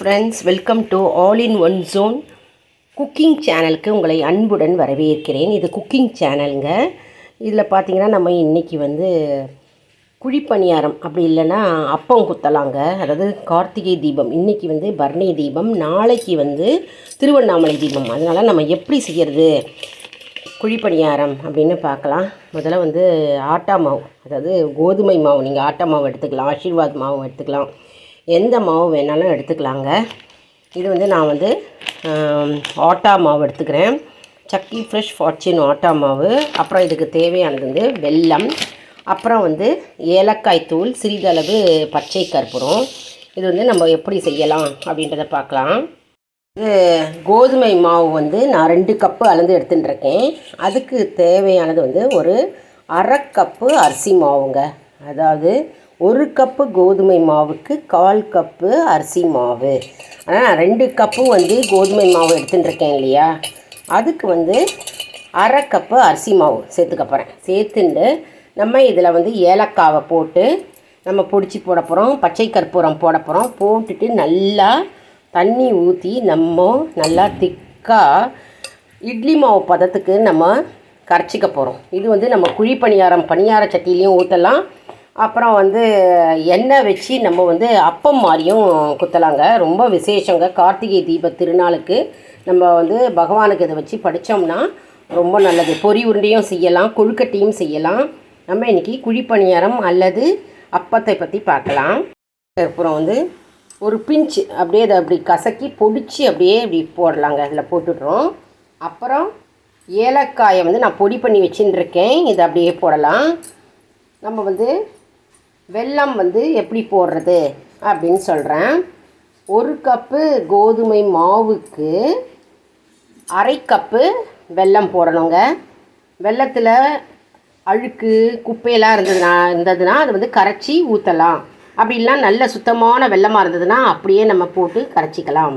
Friends, welcome to all in one zone cooking சேனலுக்கு உங்களை அன்புடன் வரவேற்கிறேன். இது குக்கிங் சேனலுங்க. இதில் பார்த்தீங்கன்னா நம்ம இன்றைக்கி குழிப்பணியாரம் அப்படி இல்லைன்னா அப்பம் குத்தலாங்க. அதாவது கார்த்திகை தீபம், இன்றைக்கி பரணி தீபம், நாளைக்கு திருவண்ணாமலை தீபம். அதனால் நம்ம எப்படி செய்கிறது குழிப்பணியாரம் அப்படின்னு பார்க்கலாம். முதல்ல ஆட்டா மாவு, அதாவது கோதுமை மாவு, நீங்கள் ஆட்டா மாவு எடுத்துக்கலாம், ஆசீர்வாத் மாவு எடுத்துக்கலாம், எந்த மாவு வேணாலும் எடுத்துக்கலாங்க. இது நான் ஆட்டா மாவு எடுத்துக்கிறேன். சக்கி ஃப்ரெஷ் ஃபார்ச்சூன் ஆட்டா மாவு. அப்புறம் இதுக்கு தேவையானது வெல்லம், அப்புறம் ஏலக்காய் தூள், சிறிதளவு பச்சை கற்பூரம். இது நம்ம எப்படி செய்யலாம் அப்படின்றத பார்க்கலாம். இது கோதுமை மாவு நான் 2 கப்பு அளந்து எடுத்துட்டுருக்கேன். அதுக்கு தேவையானது ஒரு அரை கப்பு அரிசி மாவுங்க. அதாவது 1 கப்பு கோதுமை மாவுக்கு 1/4 கப்பு அரிசி மாவு. ஆனால் நான் 2 கப்பு கோதுமை மாவு எடுத்துட்டுருக்கேன் இல்லையா, அதுக்கு அரை கப்பு அரிசி மாவு சேர்த்துக்க போகிறேன். சேர்த்துட்டு நம்ம இதில் ஏலக்காவை போட்டு நம்ம பொடிச்சு போட போகிறோம், பச்சை கற்பூரம் போட போகிறோம். போட்டுட்டு நல்லா தண்ணி ஊற்றி நம்ம நல்லா திக்காக இட்லி மாவு பதத்துக்கு நம்ம கரைச்சிக்க போகிறோம். இது நம்ம குழிப்பணியாரம் பணியார சட்டிலையும் ஊற்றலாம். அப்புறம் எண்ணெய் வச்சு நம்ம அப்பம் மாதிரியும் குத்தலாங்க. ரொம்ப விசேஷங்க. கார்த்திகை தீப திருநாளுக்கு நம்ம பகவானுக்கு இதை வச்சு படித்தோம்னா ரொம்ப நல்லது. பொரி உருண்டையும் செய்யலாம், கொழுக்கட்டையும் செய்யலாம். நம்ம இன்றைக்கி குழிப்பணியாரம் அல்லது அப்பத்தை பற்றி பார்க்கலாம். அப்புறம் ஒரு பிஞ்சு அப்படியே அதை அப்படி கசக்கி பொடிச்சு அப்படியே இப்படி போடலாங்க. அதில் போட்டுடுறோம். அப்புறம் ஏலக்காயை நான் பொடி பண்ணி வச்சுட்டுருக்கேன், இதை அப்படியே போடலாம். நம்ம வெல்லம் எப்படி போடுறது அப்படின்னு சொல்கிறேன். 1 கப்பு கோதுமை மாவுக்கு அரை கப்பு வெல்லம் போடணுங்க. வெல்லத்தில் அழுக்கு குப்பையெல்லாம் இருந்ததுன்னா அது கரைச்சி ஊற்றலாம். அப்படிலாம் நல்ல சுத்தமான வெல்லமாக இருந்ததுன்னா அப்படியே நம்ம போட்டு கரைச்சிக்கலாம்.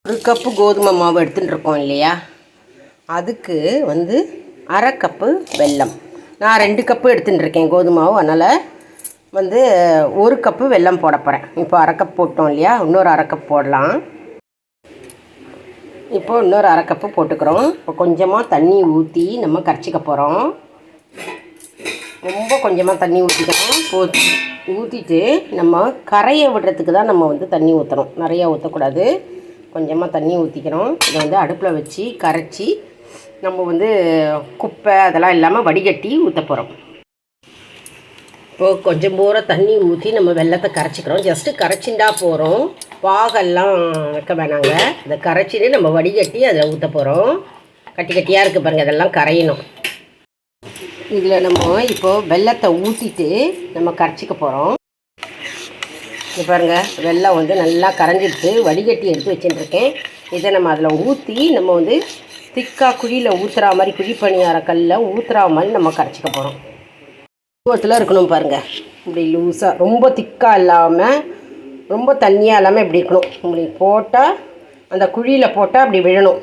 1 கப்பு கோதுமை மாவு எடுத்துகிட்டு இல்லையா, அதுக்கு அரை கப்பு வெல்லம். நான் 2 கப்பு எடுத்துட்டுருக்கேன் கோதுமை மாவு, அதனால் 1 கப்பு வெல்லம் போட போகிறேன். இப்போ அரை கப் போட்டோம் இல்லையா, இன்னொரு அரை கப் போடலாம். இப்போ இன்னொரு அரை கப்பு போட்டுக்கிறோம். இப்போ கொஞ்சமாக தண்ணி ஊற்றி நம்ம கரைச்சிக்க போகிறோம். ரொம்ப கொஞ்சமாக தண்ணி ஊற்றிக்கணும். ஊற்றிட்டு நம்ம கரையை விடுறதுக்கு தான் நம்ம தண்ணி ஊற்றணும், நிறையா ஊற்றக்கூடாது. கொஞ்சமாக தண்ணி ஊற்றிக்கிறோம். இதை அடுப்பில் வச்சு கரைச்சி நம்ம குப்பை அதெல்லாம் இல்லாமல் வடிகட்டி ஊற்ற போகிறோம். இப்போது கொஞ்சம் பூரா தண்ணி ஊற்றி நம்ம வெல்லத்தை கரைச்சிக்கிறோம். ஜஸ்ட்டு கரைச்சிண்டா போகிறோம், பாகெல்லாம் வைக்க வேணாங்க. இதை கரைச்சிட்டு நம்ம வடிகட்டி அதில் ஊற்ற போகிறோம். கட்டி கட்டியாக இருக்குது பாருங்கள், அதெல்லாம் கரையணும். இதில் நம்ம இப்போது வெல்லத்தை ஊற்றிட்டு நம்ம கரைச்சிக்க போகிறோம். இது பாருங்கள், வெல்லம் நல்லா கரைஞ்சிடுச்சு. வடிகட்டி எடுத்து வச்சுட்டுருக்கேன். இதை நம்ம அதில் ஊற்றி நம்ம திக்காக குழியில் ஊற்றுறா மாதிரி, குழிப்பணியார கல்லில் ஊற்றுறா மாதிரி நம்ம கரைச்சிக்க போகிறோம். பக்குவத்தில் இருக்கணும் பாருங்கள், இப்படி லூஸாக, ரொம்ப திக்காக இல்லாமல் ரொம்ப தண்ணியாக இல்லாமல் இப்படி இருக்கணும். இப்படி போட்டால் அந்த குழியில் போட்டால் அப்படி விழணும்.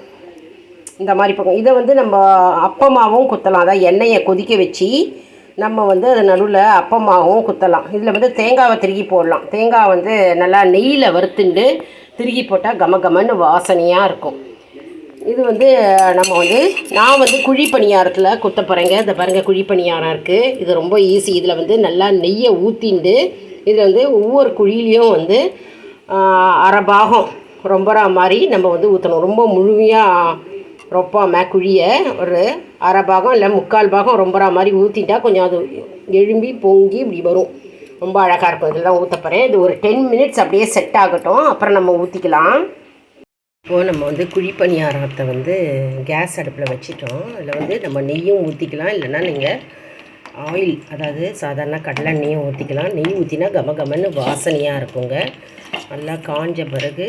இந்த மாதிரி பக்கம் இதை நம்ம அப்பமாகவும் குத்தலாம். அதான் எண்ணெயை கொதிக்க வச்சு நம்ம அது நடுவில் அப்பமாகவும் குத்தலாம். இதில் தேங்காவை திருகி போடலாம். தேங்காய் நல்லா நெய்யில் வறுத்துண்டு திருகி போட்டால் கமகமன்னு வாசனையாக இருக்கும். இது நம்ம நான் குழிப்பணியாரத்தில் குத்த போகிறேங்க. இந்த பாருங்கள், குழிப்பணியாரம் இருக்குது. இது ரொம்ப ஈஸி. இதில் நல்லா நெய்யை ஊற்றிண்டு இதில் ஒவ்வொரு குழியிலையும் அரை பாகம் ரொம்பரா மாதிரி நம்ம ஊற்றணும். ரொம்ப முழுமையாக ரொப்பாமல் குழியை ஒரு அரை பாகம் இல்லை 3/4 பாகம் ரொம்பரா மாதிரி ஊற்றிட்டா கொஞ்சம் அது எழும்பி பொங்கி இப்படி வரும். ரொம்ப அழகாக இருக்கும். இதெல்லாம் ஊற்ற போகிறேன். இது ஒரு 10 மினிட்ஸ் அப்படியே செட் ஆகட்டும், அப்புறம் நம்ம ஊற்றிக்கலாம். இப்போது நம்ம குழிப்பணியாரத்தை கேஸ் அடுப்பில் வச்சிட்டோம். அதில் நம்ம நெய்யும் ஊற்றிக்கலாம், இல்லைன்னா நீங்கள் ஆயில், அதாவது சாதாரண கடலெண்ணெயும் ஊற்றிக்கலாம். நெய் ஊற்றினா கமகமன்னு வாசனையாக இருக்குங்க. நல்லா காஞ்ச பிறகு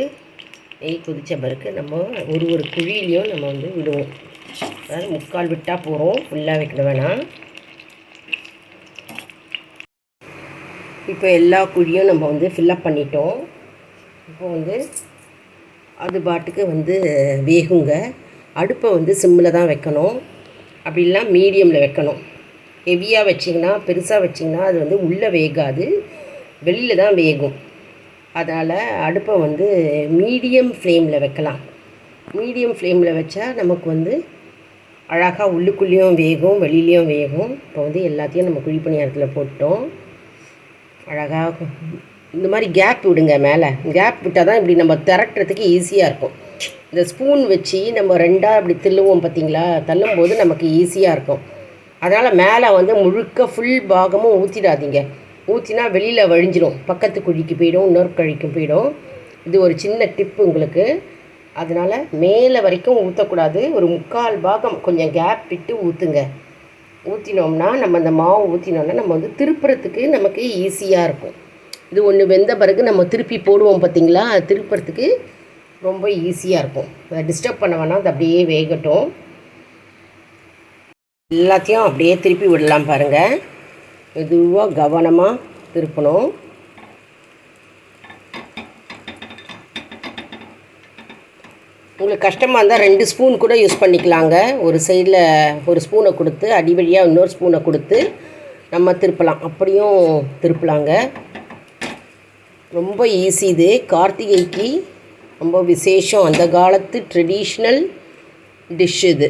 நெய் கொதித்த பிறகு நம்ம ஒரு குழியிலையும் நம்ம விடுவோம். அதாவது 3/4 விட்டால் போகிறோம், ஃபுல்லாக வைக்க வேணாம். இப்போ எல்லா குழியும் நம்ம ஃபில்லப் பண்ணிட்டோம். இப்போ அது பாட்டுக்கு வேகுங்க. அடுப்பை சிம்மில் தான் வைக்கணும், அப்படிலாம் மீடியமில் வைக்கணும். ஹெவியாக வச்சிங்கன்னா, பெருசாக வச்சிங்கன்னா அது உள்ளே வேகாது, வெளியில் தான் வேகும். அதனால் அடுப்பை வந்து மீடியம் ஃப்ளேமில் வைக்கலாம். மீடியம் ஃப்ளேமில் வச்சா நமக்கு வந்து அழகாக உள்ளுக்குள்ளேயும் வேகும், வெளியிலையும் வேகும். இப்போ வந்து எல்லாத்தையும் நம்ம குழி பணியாரத்தில் போட்டோம். அழகாக இந்த மாதிரி கேப் விடுங்க. மேலே கேப் விட்டால் தான் இப்படி நம்ம திரட்டுறதுக்கு ஈஸியாக இருக்கும். இந்த ஸ்பூன் வச்சு நம்ம ரெண்டாக இப்படி தள்ளுவோம் பார்த்திங்களா, தள்ளும்போது நமக்கு ஈஸியாக இருக்கும். அதனால் மேலே வந்து முழுக்க ஃபுல் பாகமும் ஊற்றிடாதீங்க. ஊற்றினா வெளியில் வழிஞ்சிடும், பக்கத்து குழிக்கு போயிடும், இன்னொரு கழிக்கும் போயிடும். இது ஒரு சின்ன டிப்பு உங்களுக்கு. அதனால் மேலே வரைக்கும் ஊற்றக்கூடாது. ஒரு 3/4 பாகம் கொஞ்சம் கேப் விட்டு ஊற்றுங்க. ஊற்றினோம்னா நம்ம அந்த மாவு ஊற்றினோம்னா நம்ம வந்து திருப்புறத்துக்கு நமக்கு ஈஸியாக இருக்கும். இது ஒன்று வெந்த பிறகு நம்ம திருப்பி போடுவோம் பார்த்திங்களா, அது திருப்புறத்துக்கு ரொம்ப ஈஸியாக இருக்கும். அதை டிஸ்டர்ப் பண்ண வேணாம், அது அப்படியே வேகட்டும். எல்லாத்தையும் அப்படியே திருப்பி விடலாம் பாருங்கள். மெதுவாக கவனமாக திருப்பணும். உங்களுக்கு கஷ்டமாக இருந்தால் 2 ஸ்பூன் கூட யூஸ் பண்ணிக்கலாங்க. ஒரு சைடில் ஒரு ஸ்பூனை கொடுத்து அடி வழியாக இன்னொரு ஸ்பூனை கொடுத்து நம்ம திருப்பலாம், அப்படியும் திருப்பலாங்க. ரொம்ப ஈஸி இது. கார்த்திகைக்கு ரொம்ப விசேஷம், அந்த காலத்து ட்ரெடிஷ்னல் டிஷ் இது.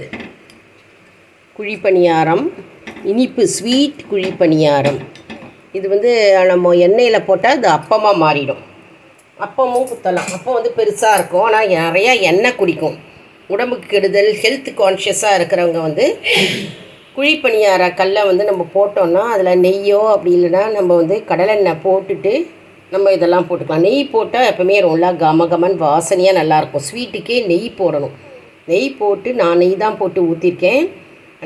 குழிப்பணியாரம், இனிப்பு ஸ்வீட் குழிப்பணியாரம். இது வந்து நம்ம எண்ணெயில் போட்டால் அது அப்பமாக மாறிடும். அப்பமும் குத்தலாம். அப்பம் வந்து பெருசாக இருக்கும், ஆனால் நிறையா எண்ணெய் குடிக்கும், உடம்புக்கு கெடுதல். ஹெல்த் கான்ஷியஸாக இருக்கிறவங்க வந்து குழிப்பணியார கல்லை வந்து நம்ம போட்டோன்னா அதில் நெய்யோ அப்படி இல்லைன்னா நம்ம வந்து கடலெண்ணெய் போட்டுட்டு நம்ம இதெல்லாம் போட்டுக்கலாம். நெய் போட்டால் எப்போவுமே ரொம்ப கமகமன் வாசனையாக நல்லாயிருக்கும். ஸ்வீட்டுக்கே நெய் போடணும். நெய் போட்டு நான் நெய் தான் போட்டு ஊற்றிருக்கேன்.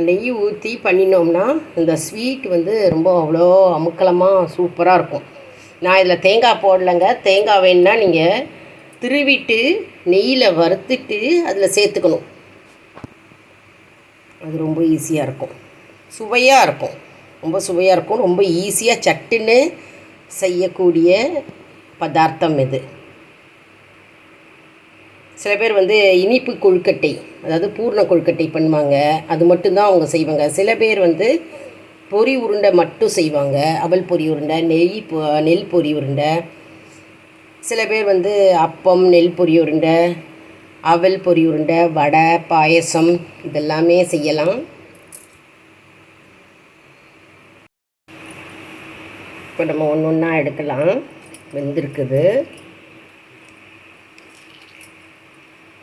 நெய் ஊற்றி பண்ணினோம்னா இந்த ஸ்வீட் வந்து ரொம்ப அவ்வளோ அமுக்கலமாக சூப்பராக இருக்கும். நான் இதில் தேங்காய் போடலைங்க. தேங்காய் வேணுன்னா நீங்கள் திருவிட்டு நெய்யில் வறுத்துட்டு அதில் சேர்த்துக்கணும். அது ரொம்ப ஈஸியாக இருக்கும், சுவையாக இருக்கும், ரொம்ப சுவையாக இருக்கும். ரொம்ப ஈஸியாக சட்டுன்னு செய்யக்கூடிய பதார்த்தம் இது. சில பேர் வந்து இனிப்பு கொழுக்கட்டை, அதாவது பூர்ண கொழுக்கட்டை பண்ணுவாங்க, அது மட்டும்தான் அவங்க செய்வாங்க. சில பேர் வந்து பொரி உருண்டை மட்டும் செய்வாங்க, அவல் பொரி உருண்டை, நெல் பொரி உருண்டை. சில பேர் வந்து அப்பம், நெல் பொரி உருண்டை, அவல் பொரி உருண்டை, வடை, பாயசம் இதெல்லாமே செய்யலாம். இப்போ நம்ம ஒன்று ஒன்றா எடுக்கலாம். வெந்திருக்குது.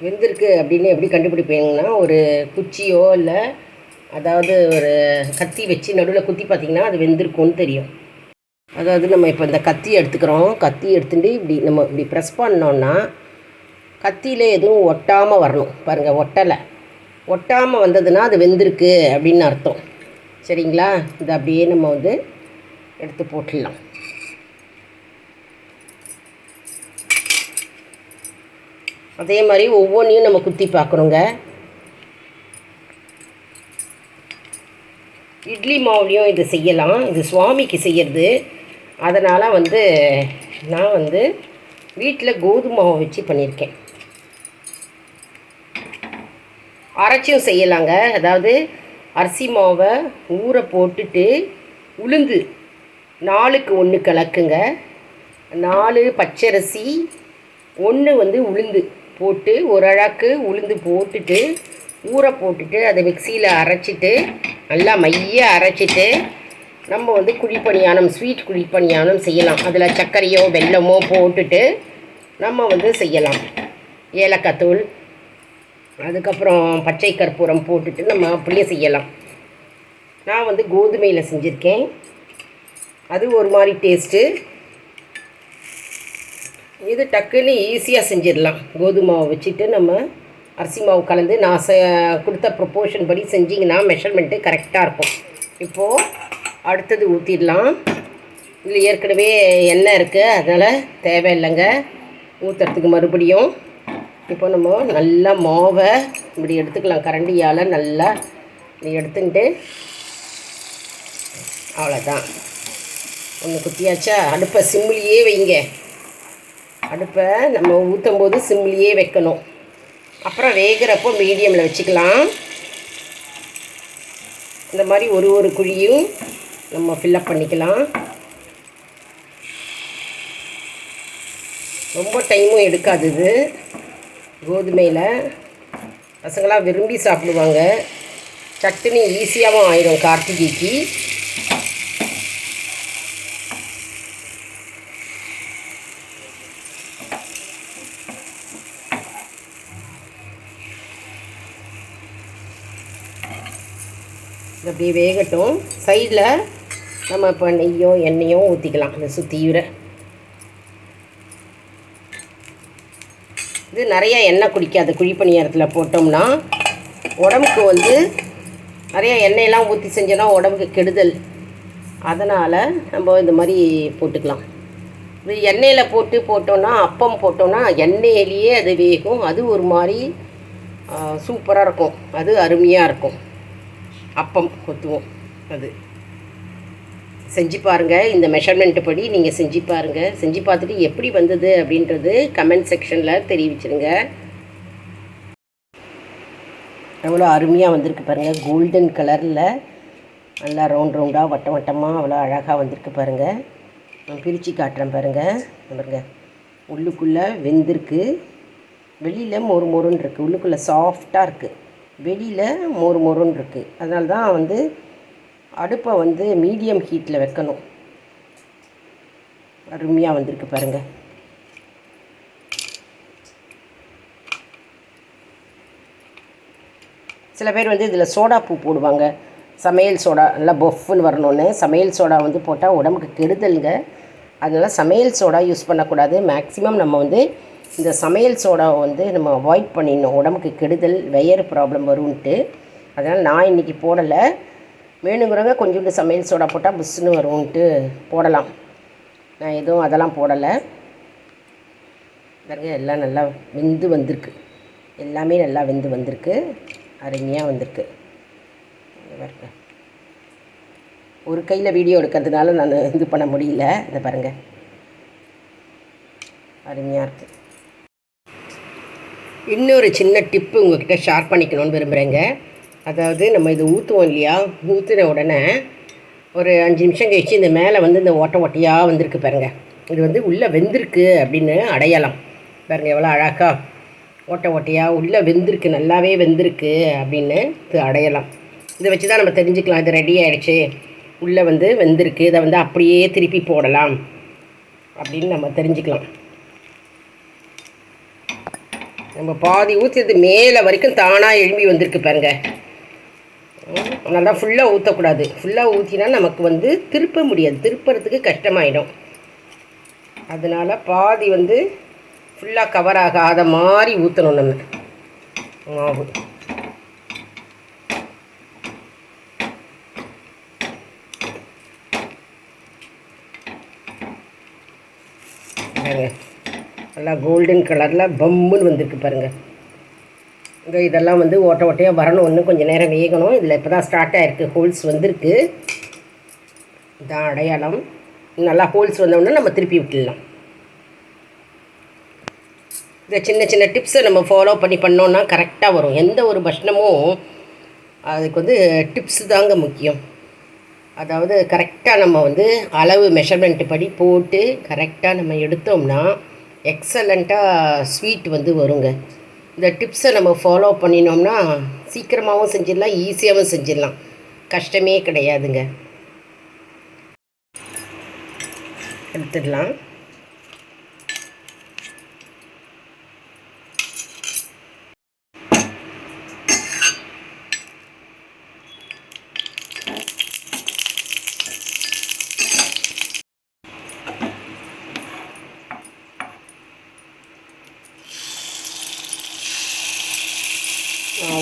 வெந்திருக்கு அப்படின்னு எப்படி கண்டுபிடிப்பீங்கன்னா, ஒரு குச்சியோ இல்லை அதாவது ஒரு கத்தி வச்சு நடுவில் குத்தி பார்த்திங்கன்னா அது வெந்திருக்கும்னு தெரியும். அதாவது நம்ம இப்போ இந்த கத்தி எடுத்துக்கிறோம். கத்தி எடுத்துகிட்டு இப்படி நம்ம இப்படி ப்ரெஸ் பண்ணோன்னா கத்தியில் எதுவும் ஒட்டாமல் வரணும். பாருங்கள், ஒட்டாமல் வந்ததுன்னா அது வெந்திருக்கு அப்படின்னு அர்த்தம். சரிங்களா? இது அப்படியே நம்ம வந்து எடுத்து போட்டுடலாம். அதே மாதிரி ஒவ்வொன்றையும் நம்ம குத்தி பார்க்கணுங்க. இட்லி மாவுலேயும் இது செய்யலாம். இது சுவாமிக்கு செய்கிறது. அதனால் வந்து நான் வந்து வீட்டில் கோதுமை மாவு வச்சு பண்ணியிருக்கேன். அரைச்சியும் செய்யலாங்க. அதாவது அரிசி மாவை ஊற போட்டுட்டு உளுந்து 4க்கு 1 கலக்குங்க. 4 பச்சரிசி, 1 வந்து உளுந்து போட்டு ஒரு அழகு உளுந்து போட்டுட்டு ஊற போட்டுட்டு அதை மிக்சியில் அரைச்சிட்டு நல்லா மைய அரைச்சிட்டு நம்ம வந்து குழிப்பணியாரம், ஸ்வீட் குழிப்பணியாரம் செய்யலாம். அதில் சர்க்கரையோ வெல்லமோ போட்டுட்டு நம்ம வந்து செய்யலாம். ஏலக்காய் தூள், அதுக்கப்புறம் பச்சை கற்பூரம் போட்டுட்டு நம்ம அப்படியே செய்யலாம். நான் வந்து கோதுமையில் செஞ்சுருக்கேன். அது ஒரு மாதிரி டேஸ்ட்டு. இது டக்குன்னு ஈஸியாக செஞ்சிடலாம். கோதுமை மாவு வச்சுட்டு நம்ம அரிசி மாவு கலந்து நான் கொடுத்த ப்ரொப்போர்ஷன் படி செஞ்சிங்கன்னா மெஷர்மெண்ட்டு கரெக்டாக இருக்கும். இப்போது அடுத்தது ஊற்றிடலாம். இதில் ஏற்கனவே எண்ணெய் இருக்குது, அதனால் தேவையில்லைங்க ஊற்றுறதுக்கு மறுபடியும். இப்போ நம்ம நல்லா மாவை இப்படி எடுத்துக்கலாம். கரண்டியால் நல்லா இப்படி எடுத்துக்கிட்டு அவ்வளோதான். ஒன்று குத்தியாச்சா? அடுப்பை சிம்மிலேயே வைங்க. அடுப்பை நம்ம ஊற்றும் போது சிம்மிலேயே வைக்கணும். அப்புறம் வேகிறப்போ மீடியமில் வச்சுக்கலாம். இந்த மாதிரி ஒரு குழியும் நம்ம ஃபில்லப் பண்ணிக்கலாம். ரொம்ப டைமும் எடுக்காது இது. கோதுமையில் பசங்களாம் விரும்பி சாப்பிடுவாங்க. சட்டுனி ஈஸியாகவும் ஆயிடும் கார்த்திகைக்கு. அப்படியே வேகட்டும். சைடில் நம்ம இப்போ நெய்யோ எண்ணெயோ ஊற்றிக்கலாம். இந்த சுற்றியுற இது நிறையா எண்ணெய் குடிக்காது. குழிப்பணியாரத்தில் போட்டோம்னா உடம்புக்கு வந்து நிறையா எண்ணெயெல்லாம் ஊற்றி செஞ்சோன்னா உடம்புக்கு கெடுதல். அதனால் நம்ம இந்த மாதிரி போட்டுக்கலாம். இது எண்ணெயில் போட்டோன்னா அப்பம் போட்டோன்னா எண்ணெயிலேயே அது வேகும். அது ஒரு மாதிரி சூப்பராக இருக்கும். அது அருமையாக இருக்கும். அப்பம் கொத்துவோம். அது செஞ்சு பாருங்கள். இந்த மெஷர்மெண்ட்டு படி நீங்கள் செஞ்சு பாருங்கள். செஞ்சு பார்த்துட்டு எப்படி வந்தது அப்படின்றது கமெண்ட் செக்ஷனில் தெரிவிச்சிருங்க. எவ்வளோ அருமையாக வந்திருக்கு பாருங்கள். கோல்டன் கலரில் நல்லா ரவுண்டாக வட்டமாக அவ்வளோ அழகாக வந்திருக்கு பாருங்கள். நான் பிரித்து காட்டுறேன் பாருங்கள். பாருங்கள், உள்ளுக்குள்ளே வெந்திருக்கு, வெளியில் மொறுன்னு இருக்குது. உள்ளுக்குள்ளே சாஃப்டாக இருக்குது, வெளியில் மொறுன்னு இருக்குது. அதனால தான் வந்து அடுப்பை வந்து மீடியம் ஹீட்டில் வைக்கணும். அருமையாக வந்திருக்கு பாருங்கள். சில பேர் வந்து இதில் சோடா பூ போடுவாங்க. சமையல் சோடா நல்லா பொஃப்னு வரணுன்னு சமையல் சோடா வந்து போட்டால் உடம்புக்கு கெடுதலுங்க. அதனால் சமையல் சோடா யூஸ் பண்ணக்கூடாது. மேக்ஸிமம் நம்ம வந்து இந்த சமையல் சோடாவை வந்து நம்ம அவாய்ட் பண்ணிடணும். உடம்புக்கு கெடுதல், வயிறு ப்ராப்ளம் வரும்ன்ட்டு. அதனால் நான் இன்றைக்கி போடலை. வேணுங்கிறவங்க கொஞ்சோண்டு சமையல் சோடா போட்டால் புஷ்ஷுன்னு வரும்ன்ட்டு போடலாம். நான் எதுவும் அதெல்லாம் போடலை. பாருங்க, எல்லாம் நல்லா வெந்து வந்திருக்கு. எல்லாமே நல்லா வெந்து வந்திருக்கு. அருமையாக வந்திருக்கு. பாருங்க, ஒரு கையில் வீடியோ எடுக்கிறதுனால நான் இது பண்ண முடியல. இதை பாருங்கள், அருமையாக இருக்குது. இன்னொரு சின்ன டிப்பு உங்கள்கிட்ட ஷேர் பண்ணிக்கணும்னு விரும்புகிறேங்க. அதாவது நம்ம இது ஊற்றுவோம் இல்லையா, ஊற்றின உடனே ஒரு 5 நிமிஷம் கழிச்சு இந்த மேலே வந்து இந்த ஓட்டையாக வந்திருக்கு பாருங்கள். இது வந்து உள்ளே வெந்திருக்கு அப்படின்னு அடையாளம். பாருங்கள் எவ்வளோ அழகாக ஓட்டையாக உள்ளே வெந்திருக்கு, நல்லாவே வெந்திருக்கு அப்படின்னு இது அடையாளம். இதை வச்சு தான் நம்ம தெரிஞ்சுக்கலாம் இது ரெடி ஆகிடுச்சு, உள்ளே வந்து வெந்திருக்கு. இதை வந்து அப்படியே திருப்பி போடலாம் அப்படின்னு நம்ம தெரிஞ்சுக்கலாம். நம்ம பாதி ஊற்றியது மேலே வரைக்கும் தானாக எழும்பி வந்திருக்கு பாருங்கள். நல்லா ஃபுல்லாக ஊற்றக்கூடாது. ஃபுல்லாக ஊற்றினா நமக்கு வந்து திருப்ப முடியாது, திருப்புறதுக்கு கஷ்டமாயிடும். அதனால் பாதி வந்து ஃபுல்லாக கவர் ஆகாத மாதிரி ஊற்றணும் நம்ம மாவு. நல்லா கோல்டன் கலரில் பம்முன்னு வந்திருக்கு பாருங்கள். இதெல்லாம் வந்து ஓட்டையாக வரணும், இன்னும் கொஞ்சம் நேரம் வேகணும். இதில் இப்போ தான் ஸ்டார்ட் ஆகிருக்கு, ஹோல்ஸ் வந்திருக்கு. இதான் அடையாளம். நல்லா ஹோல்ஸ் வந்தோடனே நம்ம திருப்பி விட்டுடலாம். இந்த சின்ன சின்ன டிப்ஸை நம்ம ஃபாலோ பண்ணோன்னா கரெக்டாக வரும். எந்த ஒரு பஷ்ணமும் அதுக்கு வந்து டிப்ஸு தாங்க முக்கியம். அதாவது கரெக்டாக நம்ம வந்து அளவு மெஷர்மெண்ட்டு படி போட்டு கரெக்டாக நம்ம எடுத்தோம்னா எக்ஸலண்ட்டாக ஸ்வீட் வந்து வருங்க. இந்த டிப்ஸை நம்ம ஃபாலோ பண்ணினோம்னா சீக்கிரமாகவும் செஞ்சிடலாம், ஈஸியாகவும் செஞ்சிடலாம். கஷ்டமே கிடையாதுங்க. எடுத்துடலாம்.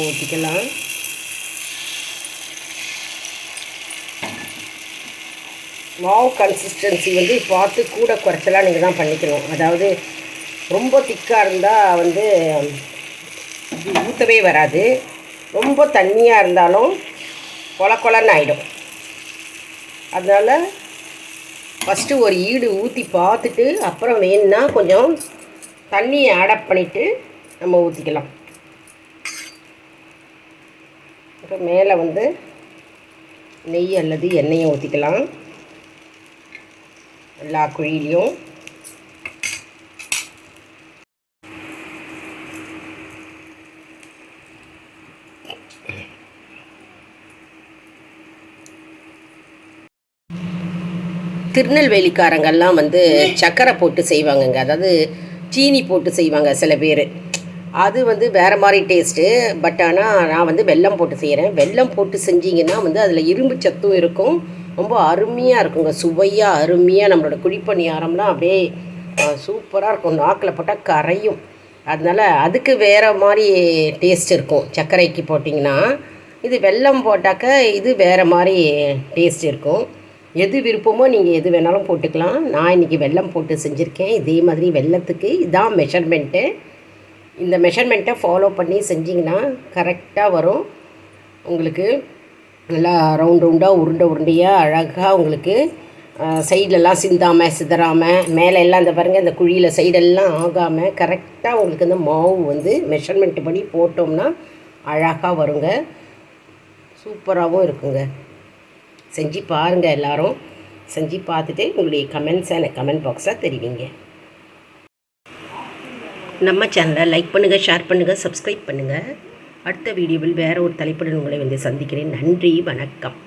ஊற்றிக்கலாம். மாவு கன்சிஸ்டன்சி வந்து பார்த்து கூட குறைச்சலாம் நீங்கள் தான் பண்ணிக்கணும். அதாவது ரொம்ப திக்காக இருந்தால் வந்து ஊற்றவே வராது. ரொம்ப தண்ணியாக இருந்தாலும் கொலன்னு ஆகிடும். அதனால் ஃபஸ்ட்டு ஒரு ஈடு ஊற்றி பார்த்துட்டு அப்புறம் வேணுன்னா கொஞ்சம் தண்ணியை ஆட் பண்ணிவிட்டு நம்ம ஊற்றிக்கலாம். இப்போ மேலே வந்து நெய் அல்லது எண்ணெயை ஊற்றிக்கலாம் எல்லா குழியிலையும். திருநெல்வேலிக்காரங்கெல்லாம் வந்து சர்க்கரை போட்டு செய்வாங்கங்க, அதாவது சீனி போட்டு செய்வாங்க சில பேர். அது வந்து வேறு மாதிரி டேஸ்ட்டு. பட் ஆனால் நான் வந்து வெல்லம் போட்டு செய்கிறேன். வெல்லம் போட்டு செஞ்சிங்கன்னா வந்து அதில் இரும்பு சத்தும் இருக்கும், ரொம்ப அருமையாக இருக்குங்க, சுவையாக அருமையாக. நம்மளோட குழிப்பணியாரம்லாம் அப்படியே சூப்பராக இருக்கும், நாக்கில் போட்டால் கரையும். அதனால் அதுக்கு வேறு மாதிரி டேஸ்ட் இருக்கும். சர்க்கரைக்கு போட்டிங்கன்னா இது வெல்லம் போட்டாக்க இது வேறு மாதிரி டேஸ்ட் இருக்கும். எது விருப்பமோ நீங்கள் எது வேணாலும் போட்டுக்கலாம். நான் இன்றைக்கி வெல்லம் போட்டு செஞ்சுருக்கேன். இதே மாதிரி வெல்லத்துக்கு இதான் மெஷர்மெண்ட்டு. இந்த மெஷர்மெண்ட்டை ஃபாலோ பண்ணி செஞ்சிங்கன்னா கரெக்டாக வரும். உங்களுக்கு நல்லா ரவுண்டாக உருண்டையாக அழகாக உங்களுக்கு சைட்லலாம் சிந்தாமல் சிதறாமல் மேலே எல்லாம் இந்த பாருங்கள், இந்த குழியில் சைடெல்லாம் ஆகாமல் கரெக்டாக உங்களுக்கு இந்த மாவு வந்து மெஷர்மெண்ட்டு படி போட்டோம்னா அழகாக வருங்க, சூப்பராகவும் இருக்குங்க. செஞ்சு பாருங்கள், எல்லோரும் செஞ்சு பார்த்துட்டு உங்களுடைய கமெண்ட்ஸை எனக்கு கமெண்ட் பாக்ஸாக தெரிவிங்க. நம்ம சேனலை லைக் பண்ணுங்கள், ஷேர் பண்ணுங்கள், சப்ஸ்கிரைப் பண்ணுங்கள். அடுத்த வீடியோவில் வேறு ஒரு தலைப்புடன் உங்களை வந்து சந்திக்கிறேன். நன்றி, வணக்கம்.